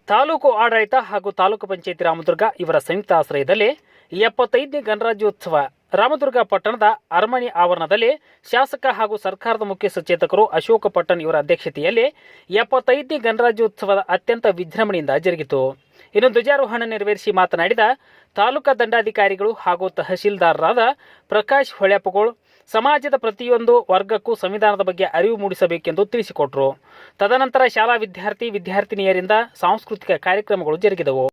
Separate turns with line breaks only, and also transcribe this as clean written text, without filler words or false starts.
ತಾಲೂಕು ಆಡಳಿತ ಹಾಗೂ ತಾಲೂಕು ಪಂಚಾಯತಿ ರಾಮದುರ್ಗ ಇವರ ಸಂಯುಕ್ತ ಆಶ್ರಯದಲ್ಲಿ 75ನೇ ಗಣರಾಜ್ಯೋತ್ಸವ ರಾಮದುರ್ಗ ಪಟ್ಟಣದ ಅರಮನೆ ಆವರಣದಲ್ಲಿ ಶಾಸಕ ಹಾಗೂ ಸರ್ಕಾರದ ಮುಖ್ಯ ಸಚೇತಕರು ಅಶೋಕ ಪಟ್ಟಣ್ ಇವರ ಅಧ್ಯಕ್ಷತೆಯಲ್ಲಿ 75ನೇ ಗಣರಾಜ್ಯೋತ್ಸವದ ಅತ್ಯಂತ ವಿಜೃಂಭಣೆಯಿಂದ ಜರುಗಿತು. ಇನ್ನು ಧ್ವಜಾರೋಹಣ ನೆರವೇರಿಸಿ ಮಾತನಾಡಿದ ತಾಲೂಕಾ ದಂಡಾಧಿಕಾರಿಗಳು ಹಾಗೂ ತಹಶೀಲ್ದಾರರಾದ ಪ್ರಕಾಶ್ ಹೊಳ್ಯಾಪಗೋಳ್ ಸಮಾಜದ ಪ್ರತಿಯೊಂದು ವರ್ಗಕ್ಕೂ ಸಂವಿಧಾನದ ಬಗ್ಗೆ ಅರಿವು ಮೂಡಿಸಬೇಕೆಂದು ತಿಳಿಸಿಕೊಟ್ಟರು. ತದನಂತರ ಶಾಲಾ ವಿದ್ಯಾರ್ಥಿನಿಯರಿಂದ ಸಾಂಸ್ಕೃತಿಕ ಕಾರ್ಯಕ್ರಮಗಳು ಜರುಗಿದವು.